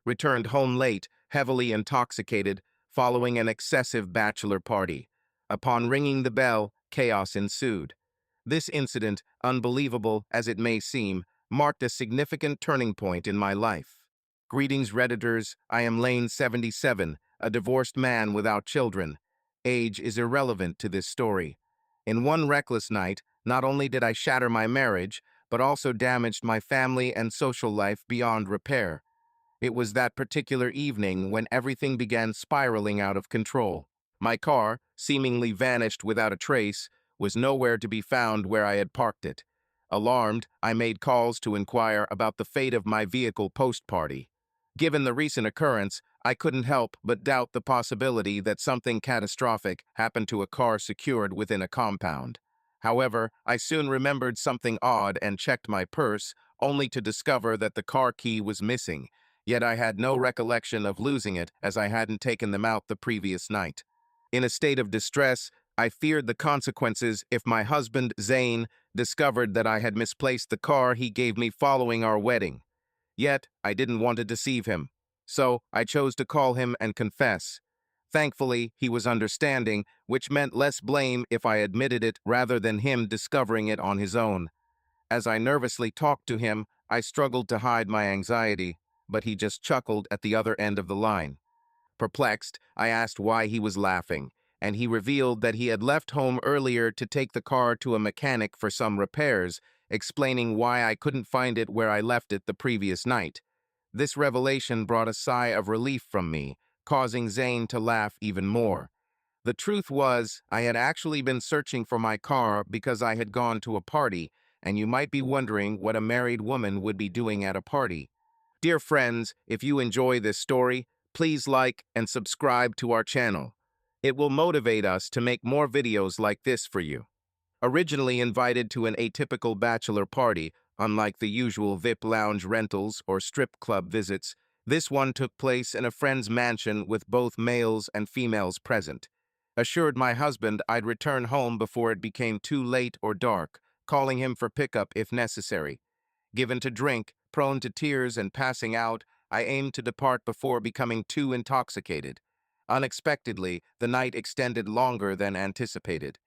returned home late, heavily intoxicated, following an excessive bachelor party. Upon ringing the bell, chaos ensued. This incident, unbelievable as it may seem, marked a significant turning point in my life. Greetings, Redditors. I am Lane 77, a divorced man without children. Age is irrelevant to this story. In one reckless night, not only did I shatter my marriage, but also damaged my family and social life beyond repair. It was that particular evening when everything began spiraling out of control. My car, seemingly vanished without a trace, was nowhere to be found where I had parked it. Alarmed, I made calls to inquire about the fate of my vehicle post-party. Given the recent occurrence, I couldn't help but doubt the possibility that something catastrophic happened to a car secured within a compound. However, I soon remembered something odd and checked my purse, only to discover that the car key was missing. Yet I had no recollection of losing it, as I hadn't taken them out the previous night. In a state of distress, I feared the consequences if my husband, Zane, discovered that I had misplaced the car he gave me following our wedding. Yet, I didn't want to deceive him, so I chose to call him and confess. Thankfully, he was understanding, which meant less blame if I admitted it rather than him discovering it on his own. As I nervously talked to him, I struggled to hide my anxiety, but he just chuckled at the other end of the line. Perplexed, I asked why he was laughing, and he revealed that he had left home earlier to take the car to a mechanic for some repairs, explaining why I couldn't find it where I left it the previous night. This revelation brought a sigh of relief from me, causing Zane to laugh even more. The truth was, I had actually been searching for my car because I had gone to a party, and you might be wondering what a married woman would be doing at a party. Dear friends, if you enjoy this story, please like and subscribe to our channel. It will motivate us to make more videos like this for you. Originally invited to an atypical bachelor party, unlike the usual VIP lounge rentals or strip club visits, this one took place in a friend's mansion with both males and females present. Assured my husband I'd return home before it became too late or dark, calling him for pickup if necessary. Given to drink, prone to tears and passing out, I aimed to depart before becoming too intoxicated. Unexpectedly, the night extended longer than anticipated.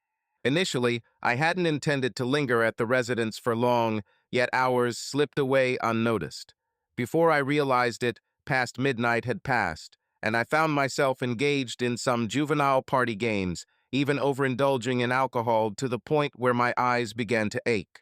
Initially, I hadn't intended to linger at the residence for long, yet hours slipped away unnoticed. Before I realized it, past midnight had passed, and I found myself engaged in some juvenile party games, even overindulging in alcohol to the point where my eyes began to ache.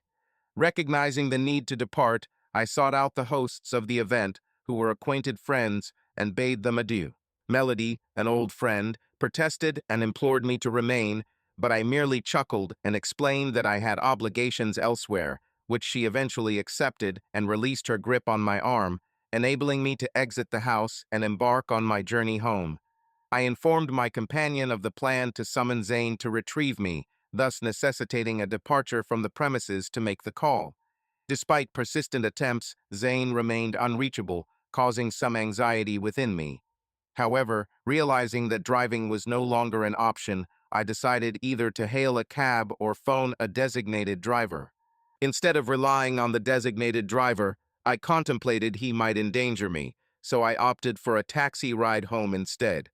Recognizing the need to depart, I sought out the hosts of the event, who were acquainted friends, and bade them adieu. Melody, an old friend, protested and implored me to remain, but I merely chuckled and explained that I had obligations elsewhere, which she eventually accepted and released her grip on my arm, enabling me to exit the house and embark on my journey home. I informed my companion of the plan to summon Zane to retrieve me, thus necessitating a departure from the premises to make the call. Despite persistent attempts, Zane remained unreachable, causing some anxiety within me. However, realizing that driving was no longer an option, I decided either to hail a cab or phone a designated driver. Instead of relying on the designated driver, I contemplated he might endanger me, so I opted for a taxi ride home instead.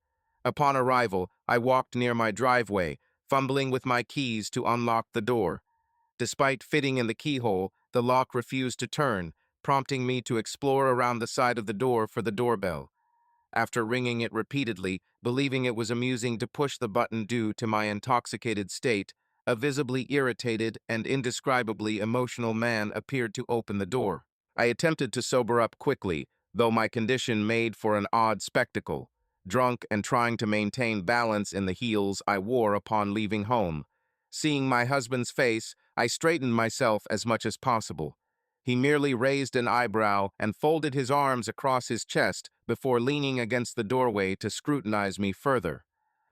Upon arrival, I walked near my driveway, fumbling with my keys to unlock the door. Despite fitting in the keyhole, the lock refused to turn, prompting me to explore around the side of the door for the doorbell. After ringing it repeatedly, believing it was amusing to push the button due to my intoxicated state, a visibly irritated and indescribably emotional man appeared to open the door. I attempted to sober up quickly, though my condition made for an odd spectacle. Drunk and trying to maintain balance in the heels I wore upon leaving home. Seeing my husband's face, I straightened myself as much as possible. He merely raised an eyebrow and folded his arms across his chest before leaning against the doorway to scrutinize me further.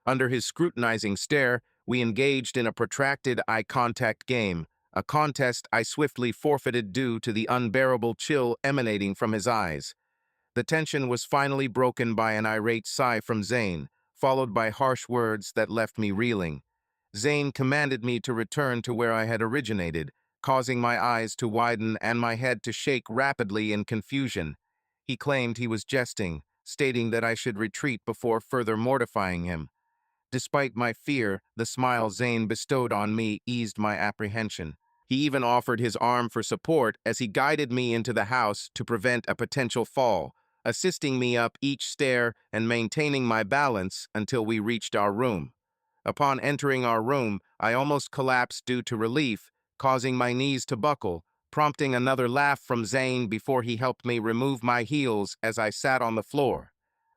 Under his scrutinizing stare, we engaged in a protracted eye contact game, a contest I swiftly forfeited due to the unbearable chill emanating from his eyes. The tension was finally broken by an irate sigh from Zane, followed by harsh words that left me reeling. Zane commanded me to return to where I had originated, causing my eyes to widen and my head to shake rapidly in confusion. He claimed he was jesting, stating that I should retreat before further mortifying him. Despite my fear, the smile Zane bestowed on me eased my apprehension. He even offered his arm for support as he guided me into the house to prevent a potential fall, assisting me up each stair and maintaining my balance until we reached our room. Upon entering our room, I almost collapsed due to relief, causing my knees to buckle, prompting another laugh from Zane before he helped me remove my heels as I sat on the floor.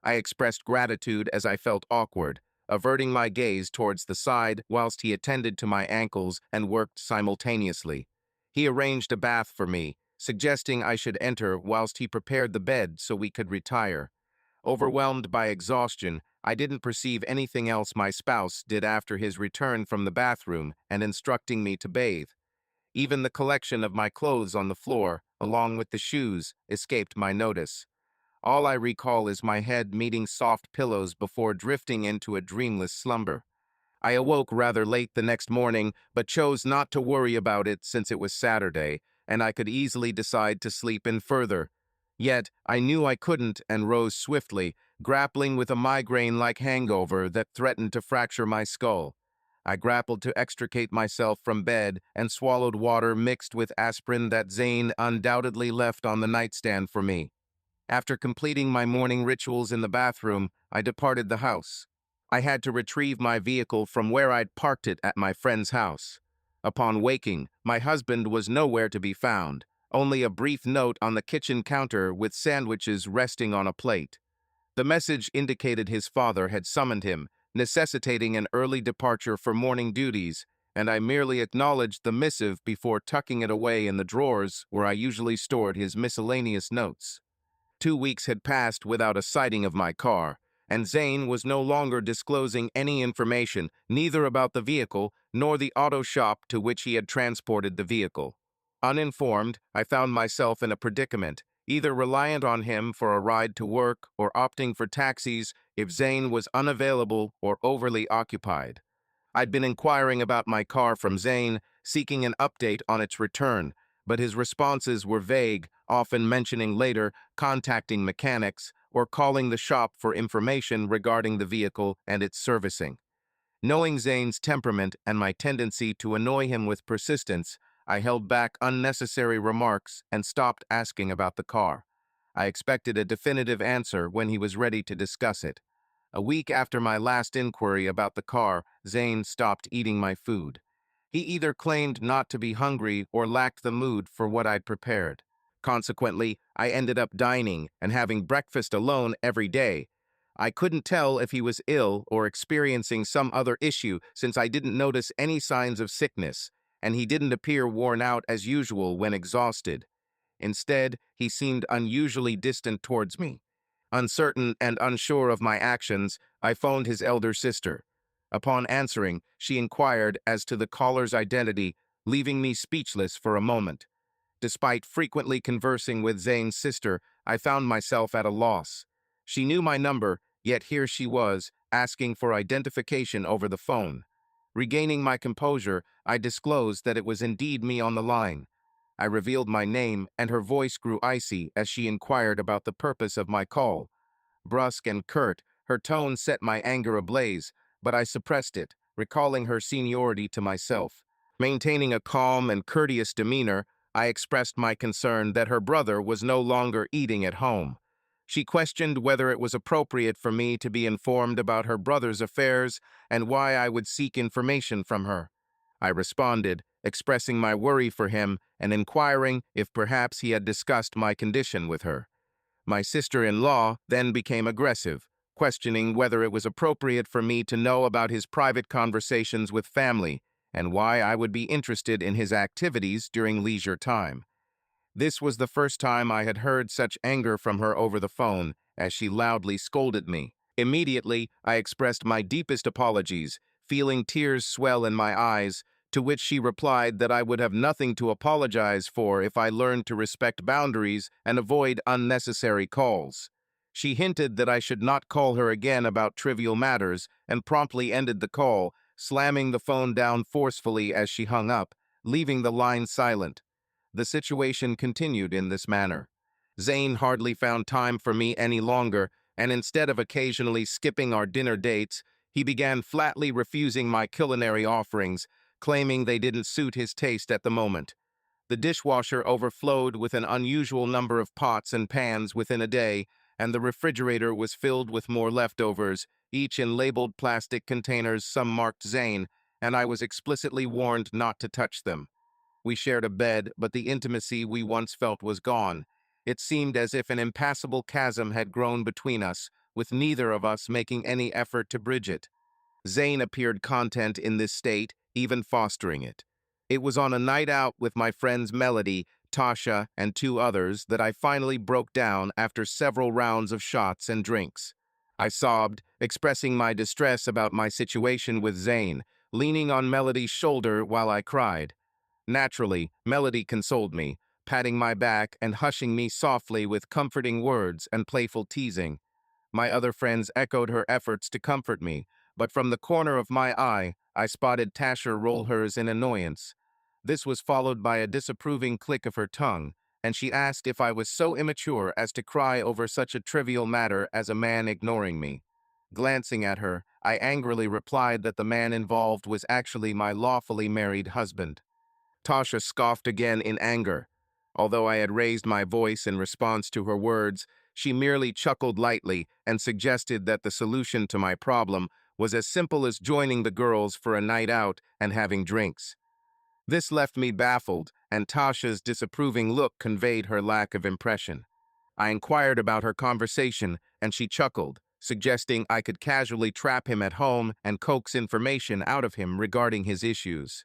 I expressed gratitude as I felt awkward, averting my gaze towards the side whilst he attended to my ankles and worked simultaneously. He arranged a bath for me, suggesting I should enter whilst he prepared the bed so we could retire. Overwhelmed by exhaustion, I didn't perceive anything else my spouse did after his return from the bathroom and instructing me to bathe. Even the collection of my clothes on the floor, along with the shoes, escaped my notice. All I recall is my head meeting soft pillows before drifting into a dreamless slumber. I awoke rather late the next morning, but chose not to worry about it since it was Saturday, and I could easily decide to sleep in further. Yet, I knew I couldn't and rose swiftly, grappling with a migraine-like hangover that threatened to fracture my skull. I grappled to extricate myself from bed and swallowed water mixed with aspirin that Zane undoubtedly left on the nightstand for me. After completing my morning rituals in the bathroom, I departed the house. I had to retrieve my vehicle from where I'd parked it at my friend's house. Upon waking, my husband was nowhere to be found, only a brief note on the kitchen counter with sandwiches resting on a plate. The message indicated his father had summoned him, necessitating an early departure for morning duties, and I merely acknowledged the missive before tucking it away in the drawers where I usually stored his miscellaneous notes. 2 weeks had passed without a sighting of my car, and Zane was no longer disclosing any information, neither about the vehicle nor the auto shop to which he had transported the vehicle. Uninformed, I found myself in a predicament, either reliant on him for a ride to work or opting for taxis if Zane was unavailable or overly occupied. I'd been inquiring about my car from Zane, seeking an update on its return, but his responses were vague, often mentioning later contacting mechanics or calling the shop for information regarding the vehicle and its servicing. Knowing Zane's temperament and my tendency to annoy him with persistence, I held back unnecessary remarks and stopped asking about the car. I expected a definitive answer when he was ready to discuss it. A week after my last inquiry about the car, Zane stopped eating my food. He either claimed not to be hungry or lacked the mood for what I'd prepared. Consequently, I ended up dining and having breakfast alone every day. I couldn't tell if he was ill or experiencing some other issue since I didn't notice any signs of sickness, and he didn't appear worn out as usual when exhausted. Instead, he seemed unusually distant towards me. Uncertain and unsure of my actions, I phoned his elder sister. Upon answering, she inquired as to the caller's identity, leaving me speechless for a moment. Despite frequently conversing with Zane's sister, I found myself at a loss. She knew my number, yet here she was, asking for identification over the phone. Regaining my composure, I disclosed that it was indeed me on the line. I revealed my name, and her voice grew icy as she inquired about the purpose of my call. Brusque and curt, her tone set my anger ablaze, but I suppressed it, recalling her seniority to myself. Maintaining a calm and courteous demeanor, I expressed my concern that her brother was no longer eating at home. She questioned whether it was appropriate for me to be informed about her brother's affairs and why I would seek information from her. I responded, expressing my worry for him and inquiring if perhaps he had discussed my condition with her. My sister-in-law then became aggressive, questioning whether it was appropriate for me to know about his private conversations with family and why I would be interested in his activities during leisure time. This was the first time I had heard such anger from her over the phone, as she loudly scolded me. Immediately, I expressed my deepest apologies, feeling tears swell in my eyes, to which she replied that I would have nothing to apologize for if I learned to respect boundaries and avoid unnecessary calls. She hinted that I should not call her again about trivial matters and promptly ended the call, slamming the phone down forcefully as she hung up, leaving the line silent. The situation continued in this manner. Zane hardly found time for me any longer, and instead of occasionally skipping our dinner dates, he began flatly refusing my culinary offerings, claiming they didn't suit his taste at the moment. The dishwasher overflowed with an unusual number of pots and pans within a day, and the refrigerator was filled with more leftovers, each in labeled plastic containers, some marked Zane, and I was explicitly warned not to touch them. We shared a bed, but the intimacy we once felt was gone. It seemed as if an impassable chasm had grown between us, with neither of us making any effort to bridge it. Zane appeared content in this state, even fostering it. It was on a night out with my friends Melody, Tasha, and two others that I finally broke down after several rounds of shots and drinks. I sobbed, expressing my distress about my situation with Zane, leaning on Melody's shoulder while I cried. Naturally, Melody consoled me, patting my back and hushing me softly with comforting words and playful teasing. My other friends echoed her efforts to comfort me, but from the corner of my eye, I spotted Tasha roll hers in annoyance. This was followed by a disapproving click of her tongue, and she asked if I was so immature as to cry over such a trivial matter as a man ignoring me. Glancing at her, I angrily replied that the man involved was actually my lawfully married husband. Tasha scoffed again in anger. Although I had raised my voice in response to her words, she merely chuckled lightly and suggested that the solution to my problem was as simple as joining the girls for a night out and having drinks. This left me baffled, and Tasha's disapproving look conveyed her lack of impression. I inquired about her conversation, and she chuckled, suggesting I could casually trap him at home and coax information out of him regarding his issues.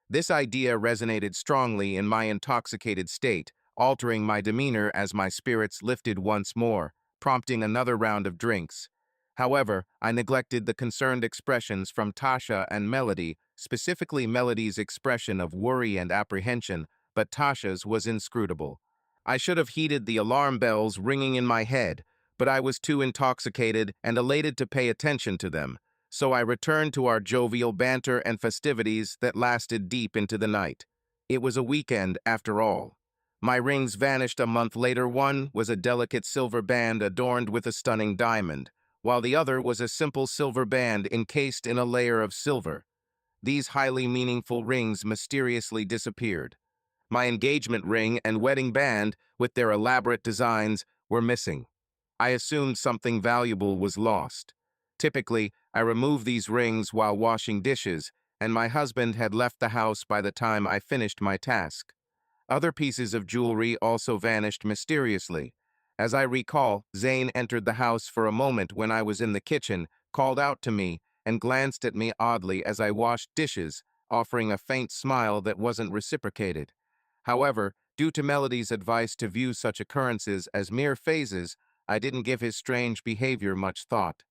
This idea resonated strongly in my intoxicated state, altering my demeanor as my spirits lifted once more, prompting another round of drinks. However, I neglected the concerned expressions from Tasha and Melody, specifically Melody's expression of worry and apprehension, but Tasha's was inscrutable. I should have heeded the alarm bells ringing in my head, but I was too intoxicated and elated to pay attention to them. So I returned to our jovial banter and festivities that lasted deep into the night. It was a weekend, after all. My rings vanished a month later. One was a delicate silver band adorned with a stunning diamond, while the other was a simple silver band encased in a layer of silver. These highly meaningful rings mysteriously disappeared. My engagement ring and wedding band, with their elaborate designs, were missing. I assumed something valuable was lost. Typically, I remove these rings while washing dishes, and my husband had left the house by the time I finished my task. Other pieces of jewelry also vanished mysteriously. As I recall, Zane entered the house for a moment when I was in the kitchen, called out to me, and glanced at me oddly as I washed dishes, offering a faint smile that wasn't reciprocated. However, due to Melody's advice to view such occurrences as mere phases, I didn't give his strange behavior much thought.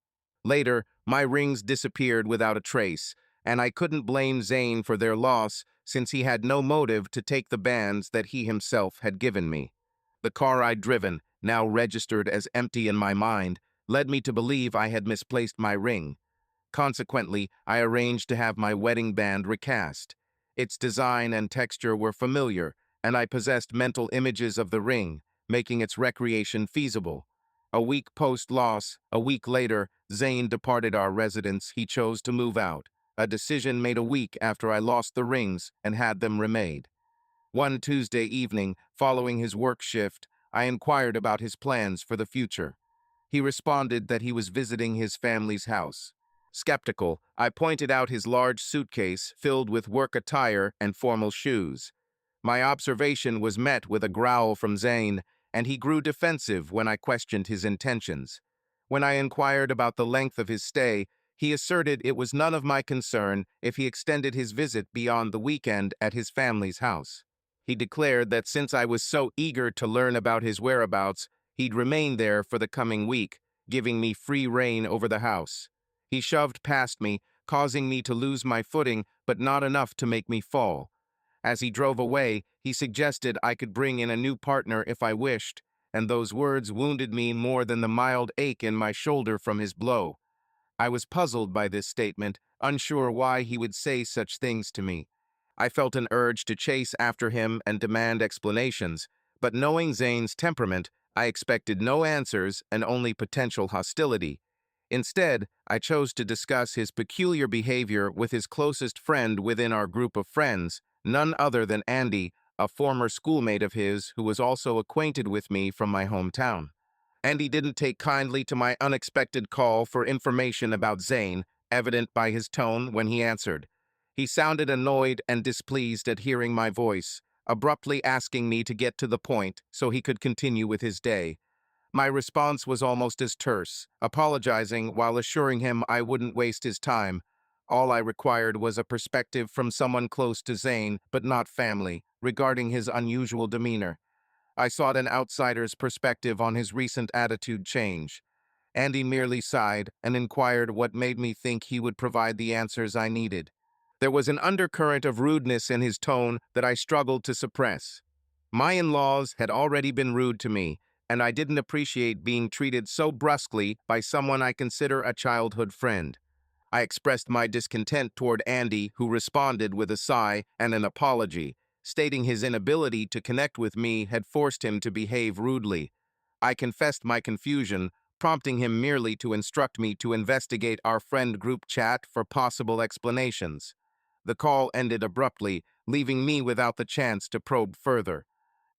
Later, my rings disappeared without a trace, and I couldn't blame Zane for their loss since he had no motive to take the bands that he himself had given me. The car I'd driven, now registered as empty in my mind, led me to believe I had misplaced my ring. Consequently, I arranged to have my wedding band recast. Its design and texture were familiar, and I possessed mental images of the ring, making its recreation feasible. A week post-loss, a week later, Zane departed our residence. He chose to move out, a decision made a week after I lost the rings and had them remade. One Tuesday evening, following his work shift, I inquired about his plans for the future. He responded that he was visiting his family's house. Skeptical, I pointed out his large suitcase filled with work attire and formal shoes. My observation was met with a growl from Zane, and he grew defensive when I questioned his intentions. When I inquired about the length of his stay, he asserted it was none of my concern if he extended his visit beyond the weekend at his family's house. He declared that since I was so eager to learn about his whereabouts, he'd remain there for the coming week, giving me free rein over the house. He shoved past me, causing me to lose my footing, but not enough to make me fall. As he drove away, he suggested I could bring in a new partner if I wished, and those words wounded me more than the mild ache in my shoulder from his blow. I was puzzled by this statement, unsure why he would say such things to me. I felt an urge to chase after him and demand explanations, but knowing Zane's temperament, I expected no answers and only potential hostility. Instead, I chose to discuss his peculiar behavior with his closest friend within our group of friends, none other than Andy, a former schoolmate of his who was also acquainted with me from my hometown. Andy didn't take kindly to my unexpected call for information about Zane, evident by his tone when he answered. He sounded annoyed and displeased at hearing my voice, abruptly asking me to get to the point so he could continue with his day. My response was almost as terse, apologizing while assuring him I wouldn't waste his time. All I required was a perspective from someone close to Zane, but not family, regarding his unusual demeanor. I sought an outsider's perspective on his recent attitude change. Andy merely sighed and inquired what made me think he would provide the answers I needed. There was an undercurrent of rudeness in his tone that I struggled to suppress. My in-laws had already been rude to me, and I didn't appreciate being treated so brusquely by someone I consider a childhood friend. I expressed my discontent toward Andy, who responded with a sigh and an apology, stating his inability to connect with me had forced him to behave rudely. I confessed my confusion, prompting him merely to instruct me to investigate our friend group chat for possible explanations. The call ended abruptly, leaving me without the chance to probe further.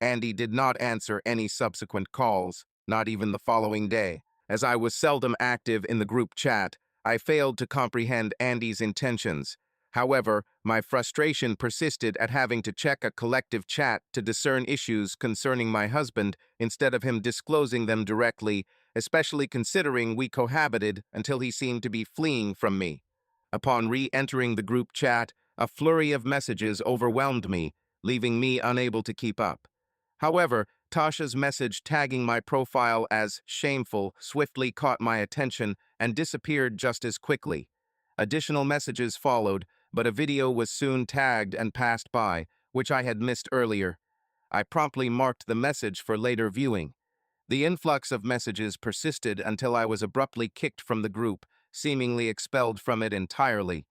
Andy did not answer any subsequent calls, not even the following day. As I was seldom active in the group chat, I failed to comprehend Andy's intentions. However, my frustration persisted at having to check a collective chat to discern issues concerning my husband instead of him disclosing them directly, especially considering we cohabited until he seemed to be fleeing from me. Upon re-entering the group chat, a flurry of messages overwhelmed me, leaving me unable to keep up. However, Tasha's message tagging my profile as shameful swiftly caught my attention and disappeared just as quickly. Additional messages followed, but a video was soon tagged and passed by, which I had missed earlier. I promptly marked the message for later viewing. The influx of messages persisted until I was abruptly kicked from the group, seemingly expelled from it entirely.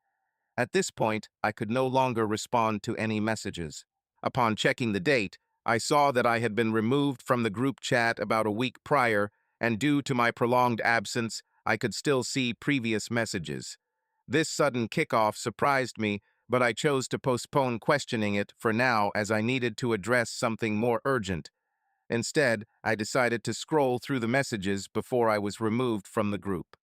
At this point, I could no longer respond to any messages. Upon checking the date, I saw that I had been removed from the group chat about a week prior, and due to my prolonged absence, I could still see previous messages. This sudden kickoff surprised me, but I chose to postpone questioning it for now as I needed to address something more urgent. Instead, I decided to scroll through the messages before I was removed from the group.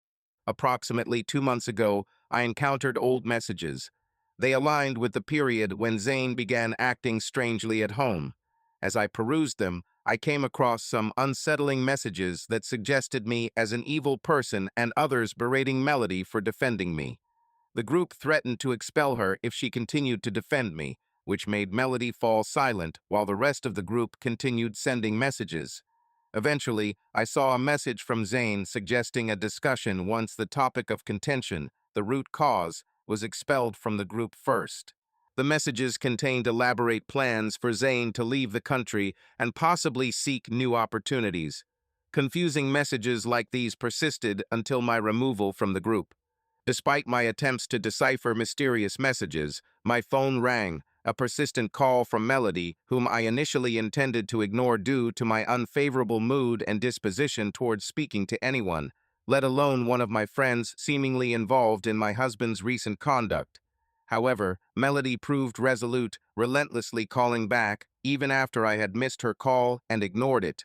Approximately 2 months ago, I encountered old messages. They aligned with the period when Zane began acting strangely at home. As I perused them, I came across some unsettling messages that suggested me as an evil person and others berating Melody for defending me. The group threatened to expel her if she continued to defend me, which made Melody fall silent while the rest of the group continued sending messages. Eventually, I saw a message from Zane suggesting a discussion once the topic of contention, the root cause, was expelled from the group first. The messages contained elaborate plans for Zane to leave the country and possibly seek new opportunities. Confusing messages like these persisted until my removal from the group. Despite my attempts to decipher mysterious messages, my phone rang, a persistent call from Melody, whom I initially intended to ignore due to my unfavorable mood and disposition towards speaking to anyone, let alone one of my friends seemingly involved in my husband's recent conduct. However, Melody proved resolute, relentlessly calling back, even after I had missed her call and ignored it.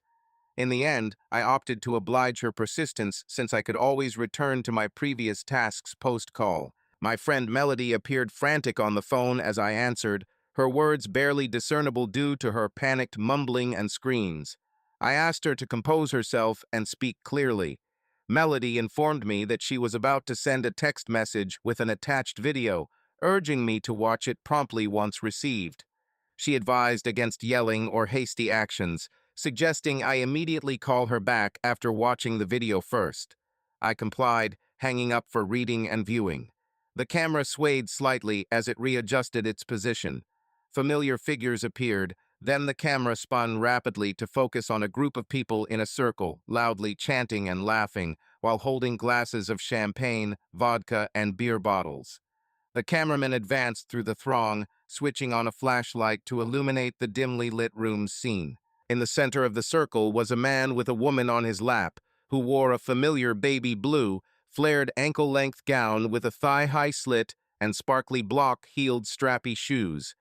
In the end, I opted to oblige her persistence since I could always return to my previous tasks post-call. My friend Melody appeared frantic on the phone as I answered, her words barely discernible due to her panicked mumbling and screams. I asked her to compose herself and speak clearly. Melody informed me that she was about to send a text message with an attached video, urging me to watch it promptly once received. She advised against yelling or hasty actions, suggesting I immediately call her back after watching the video first. I complied, hanging up for reading and viewing. The camera swayed slightly as it readjusted its position. Familiar figures appeared, then the camera spun rapidly to focus on a group of people in a circle, loudly chanting and laughing, while holding glasses of champagne, vodka, and beer bottles. The cameraman advanced through the throng, switching on a flashlight to illuminate the dimly lit room's scene. In the center of the circle was a man with a woman on his lap, who wore a familiar baby blue, flared ankle-length gown with a thigh-high slit and sparkly block-heeled strappy shoes.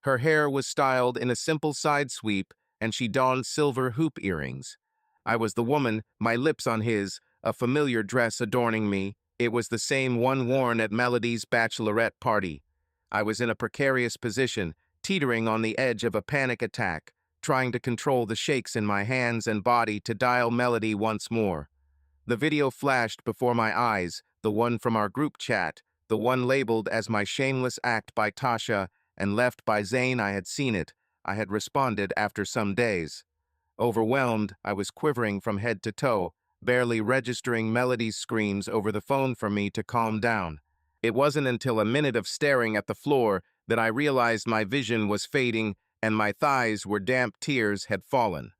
Her hair was styled in a simple side sweep, and she donned silver hoop earrings. I was the woman, my lips on his, a familiar dress adorning me. It was the same one worn at Melody's bachelorette party. I was in a precarious position, teetering on the edge of a panic attack, trying to control the shakes in my hands and body to dial Melody once more. The video flashed before my eyes, the one from our group chat, the one labeled as my shameless act by Tasha and left by Zane. I had seen it. I had responded after some days. Overwhelmed, I was quivering from head to toe, barely registering Melody's screams over the phone for me to calm down. It wasn't until a minute of staring at the floor that I realized my vision was fading and my thighs where damp tears had fallen.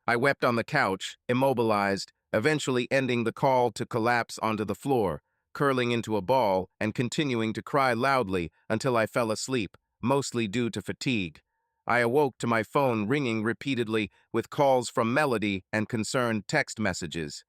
I wept on the couch, immobilized, eventually ending the call to collapse onto the floor, curling into a ball and continuing to cry loudly until I fell asleep, mostly due to fatigue. I awoke to my phone ringing repeatedly with calls from Melody and concerned text messages.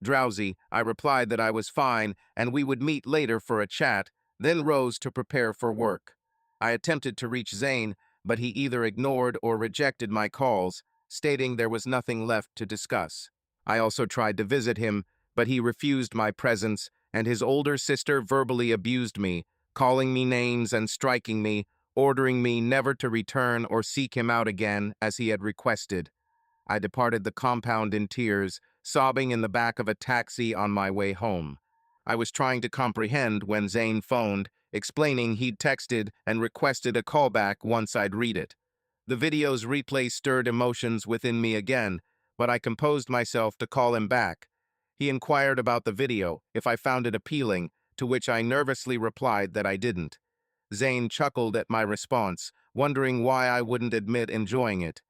Drowsy, I replied that I was fine and we would meet later for a chat, then rose to prepare for work. I attempted to reach Zane, but he either ignored or rejected my calls, stating there was nothing left to discuss. I also tried to visit him, but he refused my presence, and his older sister verbally abused me, calling me names and striking me, ordering me never to return or seek him out again as he had requested. I departed the compound in tears, sobbing in the back of a taxi on my way home. I was trying to comprehend when Zane phoned, explaining he'd texted and requested a callback once I'd read it. The video's replay stirred emotions within me again, but I composed myself to call him back. He inquired about the video, if I found it appealing, to which I nervously replied that I didn't. Zane chuckled at my response, wondering why I wouldn't admit enjoying it.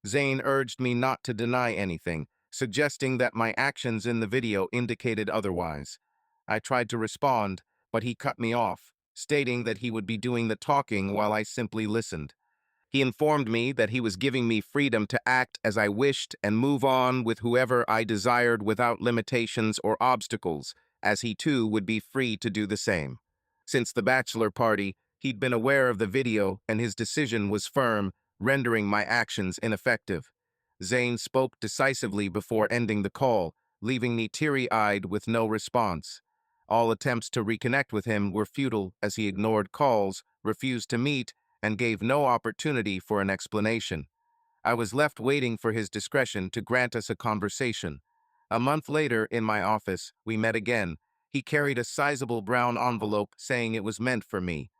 Zane urged me not to deny anything, suggesting that my actions in the video indicated otherwise. I tried to respond, but he cut me off, stating that he would be doing the talking while I simply listened. He informed me that he was giving me freedom to act as I wished and move on with whoever I desired without limitations or obstacles, as he too would be free to do the same. Since the bachelor party, he'd been aware of the video and his decision was firm, rendering my actions ineffective. Zane spoke decisively before ending the call, leaving me teary-eyed with no response. All attempts to reconnect with him were futile as he ignored calls, refused to meet, and gave no opportunity for an explanation. I was left waiting for his discretion to grant us a conversation. A month later, in my office, we met again. He carried a sizable brown envelope saying it was meant for me.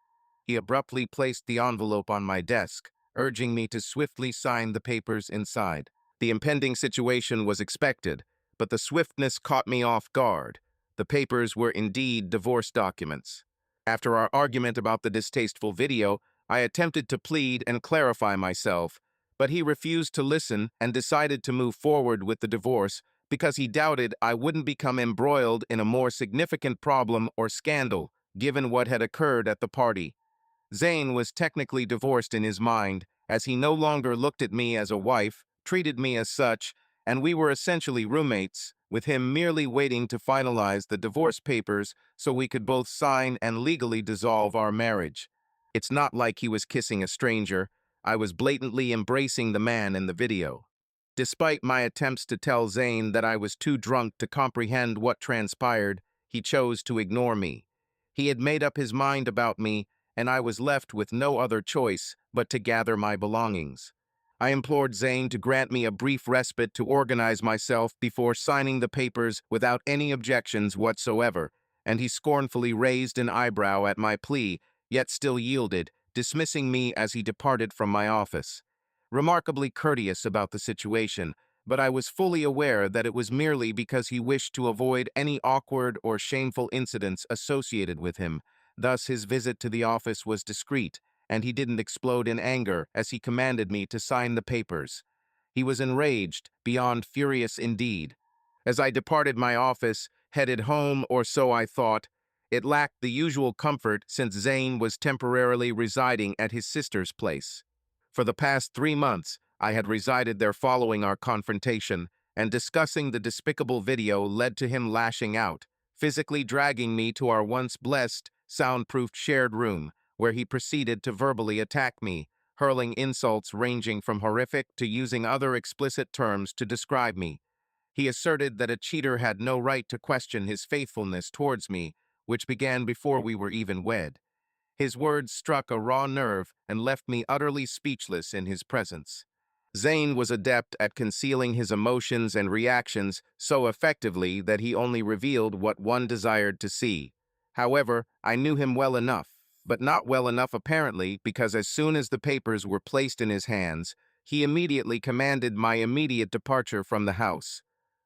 He abruptly placed the envelope on my desk, urging me to swiftly sign the papers inside. The impending situation was expected, but the swiftness caught me off guard. The papers were indeed divorce documents. After our argument about the distasteful video, I attempted to plead and clarify myself, but he refused to listen and decided to move forward with the divorce because he doubted I wouldn't become embroiled in a more significant problem or scandal, given what had occurred at the party. Zane was technically divorced in his mind, as he no longer looked at me as a wife, treated me as such, and we were essentially roommates, with him merely waiting to finalize the divorce papers so we could both sign and legally dissolve our marriage. It's not like he was kissing a stranger. I was blatantly embracing the man in the video. Despite my attempts to tell Zane that I was too drunk to comprehend what transpired, he chose to ignore me. He had made up his mind about me, and I was left with no other choice but to gather my belongings. I implored Zane to grant me a brief respite to organize myself before signing the papers without any objections whatsoever, and he scornfully raised an eyebrow at my plea, yet still yielded, dismissing me as he departed from my office. Remarkably courteous about the situation, but I was fully aware that it was merely because he wished to avoid any awkward or shameful incidents associated with him. Thus, his visit to the office was discreet, and he didn't explode in anger as he commanded me to sign the papers. He was enraged, beyond furious indeed. As I departed my office, headed home, or so I thought, it lacked the usual comfort since Zane was temporarily residing at his sister's place. For the past 3 months, I had resided there following our confrontation, and discussing the despicable video led to him lashing out, physically dragging me to our once blessed, soundproofed shared room, where he proceeded to verbally attack me, hurling insults ranging from horrific to using other explicit terms to describe me. He asserted that a cheater had no right to question his faithfulness towards me, which began before we were even wed. His words struck a raw nerve and left me utterly speechless in his presence. Zayn was adept at concealing his emotions and reactions so effectively that he only revealed what one desired to see. However, I knew him well enough, but not well enough apparently, because as soon as the papers were placed in his hands, he immediately commanded my immediate departure from the house.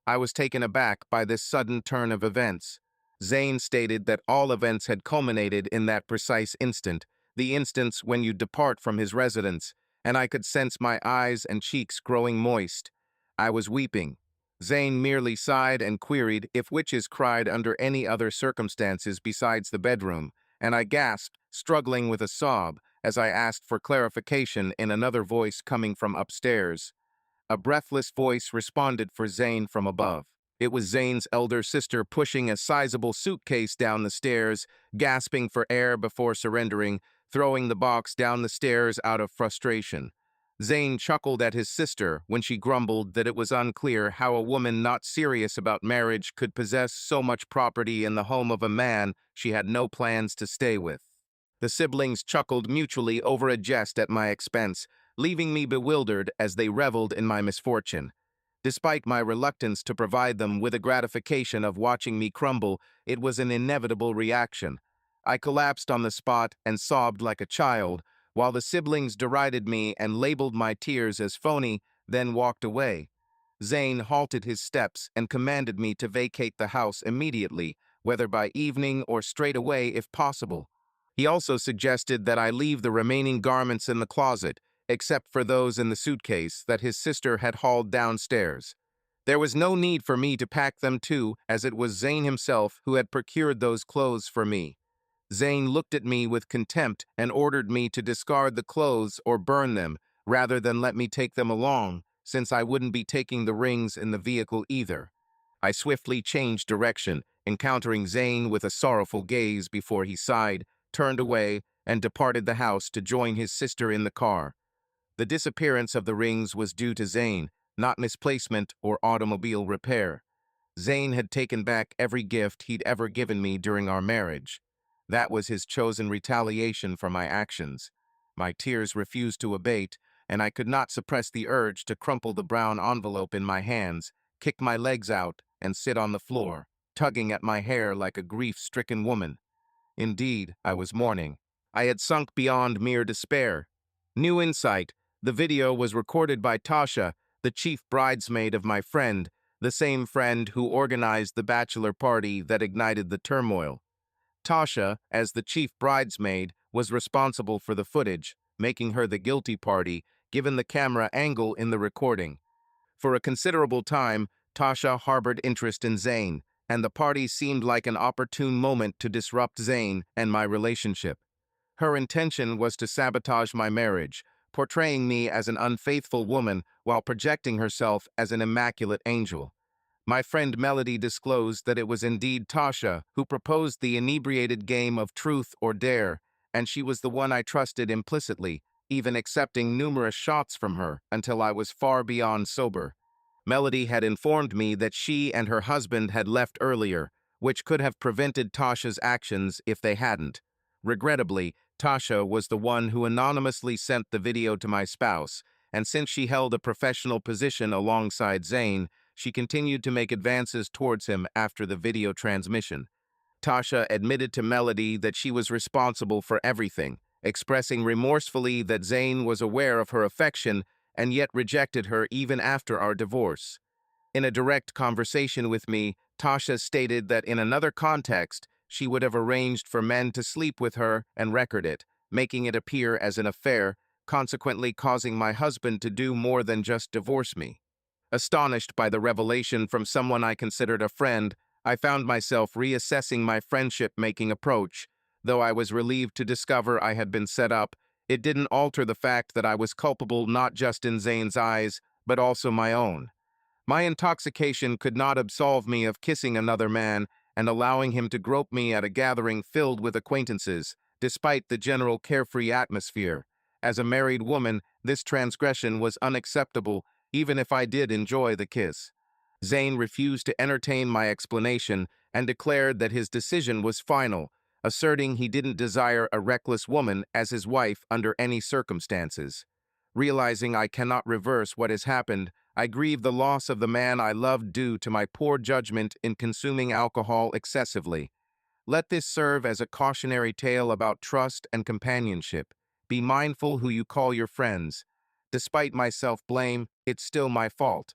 I was taken aback by this sudden turn of events. Zayn stated that all events had culminated in that precise instant, the instance when you depart from his residence, and I could sense my eyes and cheeks growing moist. I was weeping. Zayn merely sighed and queried if witches cried under any other circumstances besides the bedroom, and I gasped, struggling with a sob, as I asked for clarification in another voice coming from upstairs. A breathless voice responded for Zayn from above. It was Zayn's elder sister pushing a sizable suitcase down the stairs, gasping for air before surrendering, throwing the box down the stairs out of frustration. Zayn chuckled at his sister when she grumbled that it was unclear how a woman not serious about marriage could possess so much property in the home of a man she had no plans to stay with. The siblings chuckled mutually over a jest at my expense, leaving me bewildered as they reveled in my misfortune. Despite my reluctance to provide them with a gratification of watching me crumble, it was an inevitable reaction. I collapsed on the spot and sobbed like a child, while the siblings derided me and labeled my tears as phony, then walked away. Zayn halted his steps and commanded me to vacate the house immediately, whether by evening or straight away if possible. He also suggested that I leave the remaining garments in the closet, except for those in the suitcase that his sister had hauled downstairs. There was no need for me to pack them too, as it was Zayn himself who had procured those clothes for me. Zayn looked at me with contempt and ordered me to discard the clothes or burn them, rather than let me take them along, since I wouldn't be taking the rings in the vehicle either. I swiftly changed direction, encountering Zayn with a sorrowful gaze before he sighed, turned away, and departed the house to join his sister in the car. The disappearance of the rings was due to Zayn, not misplacement or automobile repair. Zayn had taken back every gift he'd ever given me during our marriage. That was his chosen retaliation for my actions. My tears refused to abate, and I could not suppress the urge to crumple the brown envelope in my hands, kick my legs out, and sit on the floor, tugging at my hair like a grief-stricken woman. Indeed, I was mourning. I had sunk beyond mere despair. New insight. The video was recorded by Tasha, the chief bridesmaid of my friend, the same friend who organized the bachelor party that ignited the turmoil. Tasha, as the chief bridesmaid, was responsible for the footage, making her the guilty party, given the camera angle in the recording. For a considerable time, Tasha harbored interest in Zayn, and the party seemed like an opportune moment to disrupt Zayn and my relationship. Her intention was to sabotage my marriage, portraying me as an unfaithful woman while projecting herself as an immaculate angel. My friend Melody disclosed that it was indeed Tasha who proposed the inebriated game of truth or dare, and she was the one I trusted implicitly, even accepting numerous shots from her until I was far beyond sober. Melody had informed me that she and her husband had left earlier, which could have prevented Tasha's actions if they hadn't. Regrettably, Tasha was the one who anonymously sent the video to my spouse, and since she held a professional position alongside Zayn, she continued to make advances towards him after the video transmission. Tasha admitted to Melody that she was responsible for everything, expressing remorsefully that Zayn was aware of her affection and yet rejected her even after our divorce. In a direct conversation with me, Tasha stated that in another context, she would have arranged for men to sleep with her and record it, making it appear as an affair, consequently causing my husband to do more than just divorce me. Astonished by the revelation from someone I considered a friend, I found myself reassessing my friendship-making approach. Though I was relieved to discover I had been set up, It didn't alter the fact that I was culpable not just in Zane's eyes, but also my own. My intoxication could not absolve me of kissing another man and allowing him to grope me at a gathering filled with acquaintances, despite the general carefree atmosphere. As a married woman, this transgression was unacceptable, even if I did enjoy the kiss. Zane refused to entertain my explanation and declared that his decision was final, asserting he didn't desire a reckless woman as his wife under any circumstances. Realizing I cannot reverse what has happened, I grieve the loss of the man I loved due to my poor judgment in consuming alcohol excessively. Let this serve as a cautionary tale about trust and companionship. Be mindful who you call your friends. Despite my self-blame, it's still my fault.